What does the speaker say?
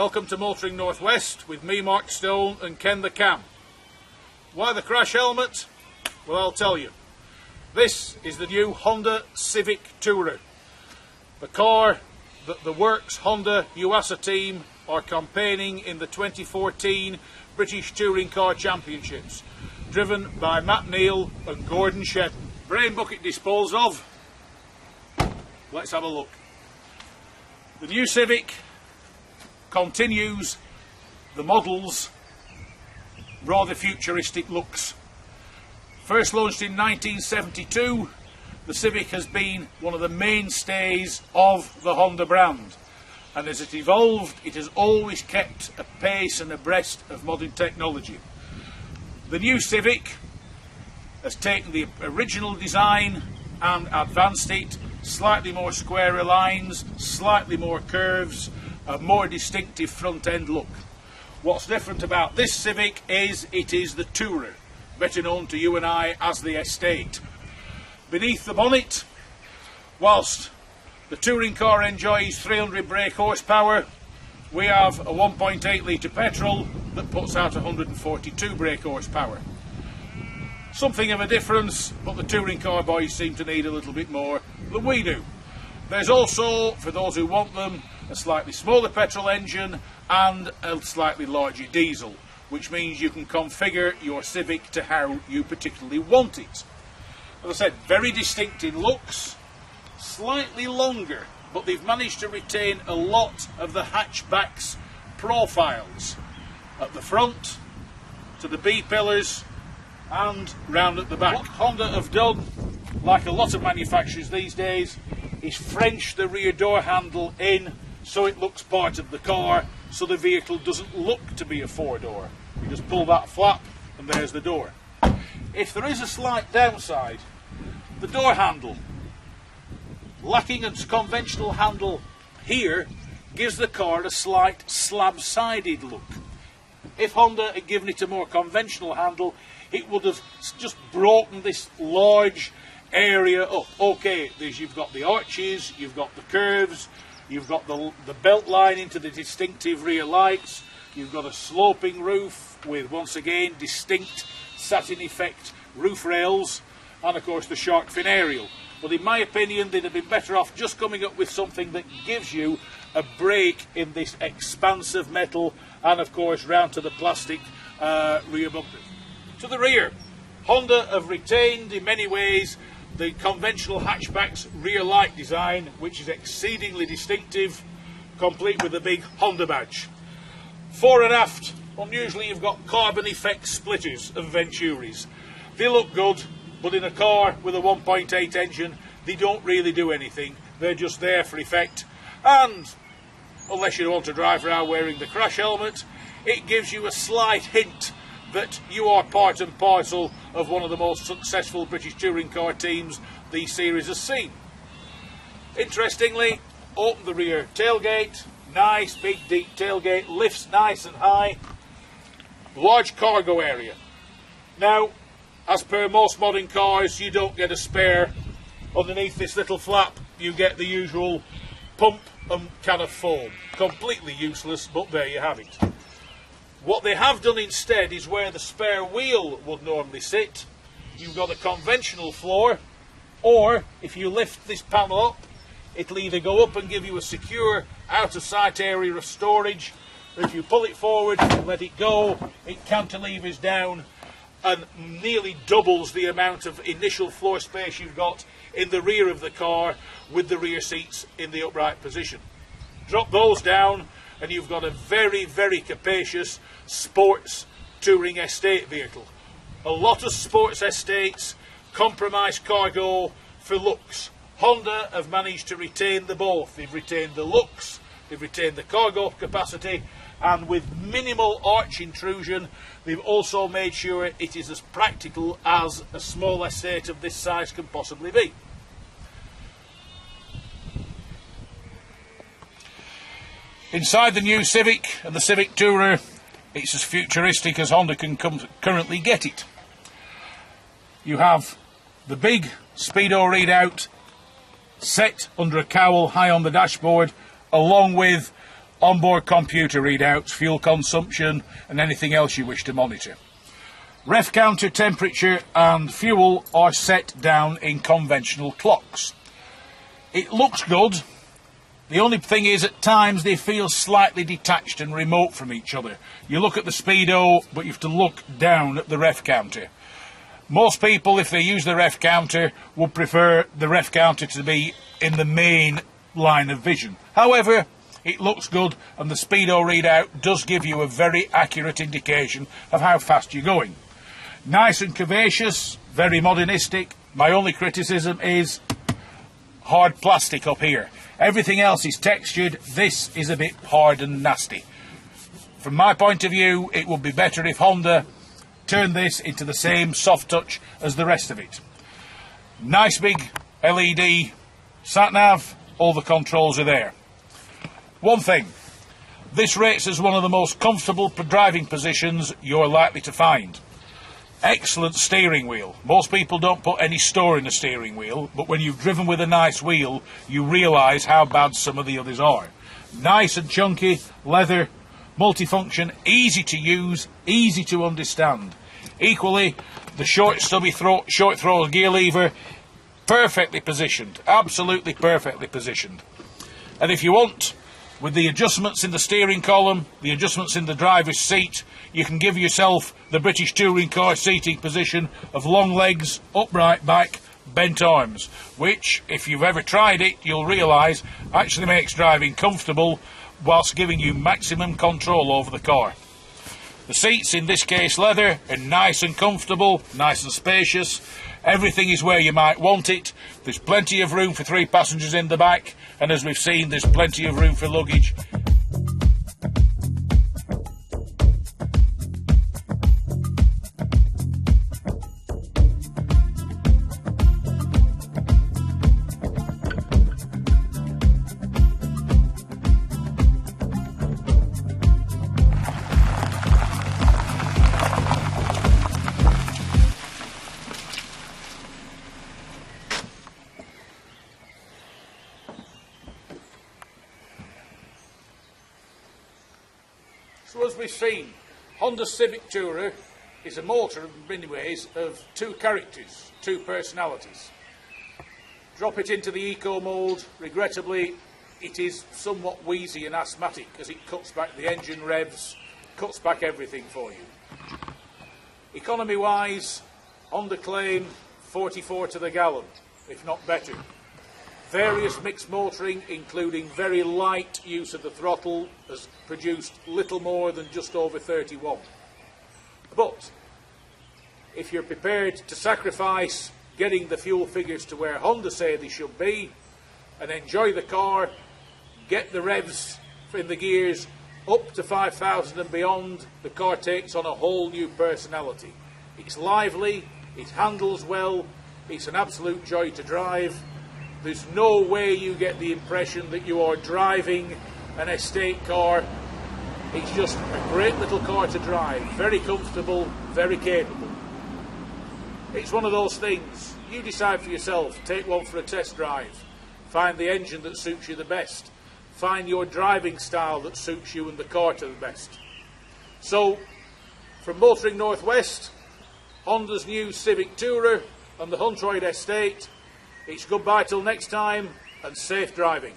Welcome to Motoring Northwest with me, Mark Stone, and Ken the Cam. Why the crash helmet? Well, I'll tell you. This is the new Honda Civic Tourer, the car that the Works Honda Yuasa team are campaigning in the 2014 British Touring Car Championships, driven by Matt Neal and Gordon Shedden. Brain bucket disposed of. Let's have a look. The new Civic continues the model's rather futuristic looks. First launched in 1972, the Civic has been one of the mainstays of the Honda brand, and as it evolved, it has always kept a pace and abreast of modern technology. The new Civic has taken the original design and advanced it, slightly more squarer lines, slightly more curves, a more distinctive front end look. What's different about this Civic is it is the Tourer, better known to you and I as the Estate. Beneath the bonnet, whilst the touring car enjoys 300 brake horsepower, we have a 1.8 litre petrol that puts out 142 brake horsepower. Something of a difference, but the touring car boys seem to need a little bit more than we do. There's also, for those who want them, a slightly smaller petrol engine and a slightly larger diesel, which means you can configure your Civic to how you particularly want it. As I said, very distinct in looks, slightly longer, but they've managed to retain a lot of the hatchback's profiles at the front, to the B-pillars and round at the back. What Honda have done, like a lot of manufacturers these days, is French the rear door handle in so it looks part of the car, so the vehicle doesn't look to be a four-door. You just pull that flap and there's the door. If there is a slight downside, the door handle, lacking a conventional handle here, gives the car a slight slab-sided look. If Honda had given it a more conventional handle, it would have just broken this large area up. Okay, you've got the arches, you've got the curves, you've got the belt line into the distinctive rear lights, you've got a sloping roof with, once again, distinct satin effect roof rails, and of course the shark fin aerial. But in my opinion, they'd have been better off just coming up with something that gives you a break in this expansive metal, and of course round to the plastic rear bumper. To the rear, Honda have retained in many ways the conventional hatchback's rear light design, which is exceedingly distinctive, complete with a big Honda badge. Fore and aft, unusually you've got carbon effect splitters of Venturis. They look good, but in a car with a 1.8 engine, they don't really do anything. They're just there for effect, and unless you want to drive around wearing the crash helmet, it gives you a slight hint that you are part and parcel of one of the most successful British touring car teams the series has seen. Interestingly, open the rear tailgate, nice big deep tailgate, lifts nice and high, large cargo area. Now, as per most modern cars, you don't get a spare underneath this little flap. You get the usual pump and can of foam. Completely useless, but there you have it. What they have done instead is where the spare wheel would normally sit, you've got a conventional floor, or if you lift this panel up, it'll either go up and give you a secure out-of-sight area of storage, or if you pull it forward and let it go, it cantilevers down and nearly doubles the amount of initial floor space you've got in the rear of the car with the rear seats in the upright position. Drop those down and you've got a very, very capacious sports touring estate vehicle. A lot of sports estates compromise cargo for looks. Honda have managed to retain the both. They've retained the looks, they've retained the cargo capacity, and with minimal arch intrusion, they've also made sure it is as practical as a small estate of this size can possibly be. Inside the new Civic and the Civic Tourer, it's as futuristic as Honda can currently get it. You have the big speedo readout set under a cowl high on the dashboard, along with onboard computer readouts, fuel consumption and anything else you wish to monitor. Ref counter, temperature and fuel are set down in conventional clocks. It looks good. The only thing is, at times they feel slightly detached and remote from each other. You look at the speedo, but you have to look down at the ref counter. Most people, if they use the ref counter, would prefer the ref counter to be in the main line of vision. However, it looks good, and the speedo readout does give you a very accurate indication of how fast you're going. Nice and curvaceous, very modernistic. My only criticism is hard plastic up here. Everything else is textured. This is a bit hard and nasty. From my point of view, it would be better if Honda turned this into the same soft touch as the rest of it. Nice big LED sat-nav, all the controls are there. One thing, this rates as one of the most comfortable driving positions you're likely to find. Excellent steering wheel. Most people don't put any store in the steering wheel, but when you've driven with a nice wheel, you realise how bad some of the others are. Nice and chunky, leather, multifunction, easy to use, easy to understand. Equally, the short throttle gear lever, perfectly positioned, absolutely perfectly positioned. And if you want, with the adjustments in the steering column, the adjustments in the driver's seat, you can give yourself the British touring car seating position of long legs, upright back, bent arms, which, if you've ever tried it, you'll realise actually makes driving comfortable whilst giving you maximum control over the car. The seats, in this case leather, are nice and comfortable, nice and spacious. Everything is where you might want it. There's plenty of room for 3 passengers in the back, and as we've seen, there's plenty of room for luggage. So as we've seen, Honda Civic Tourer is a motor in many ways of 2 characters, 2 personalities. Drop it into the eco mode, regrettably it is somewhat wheezy and asthmatic as it cuts back the engine revs, cuts back everything for you. Economy wise, Honda claim 44 to the gallon, if not better. Various mixed motoring, including very light use of the throttle, has produced little more than just over 31. But if you're prepared to sacrifice getting the fuel figures to where Honda say they should be and enjoy the car, get the revs in the gears up to 5,000 and beyond, the car takes on a whole new personality. It's lively, it handles well, it's an absolute joy to drive. There's no way you get the impression that you are driving an estate car. It's just a great little car to drive, very comfortable, very capable. It's one of those things, you decide for yourself, take one for a test drive, find the engine that suits you the best, find your driving style that suits you and the car to the best. So, from Motoring Northwest, Honda's new Civic Tourer and the Huntroid Estate, it's goodbye till next time and safe driving.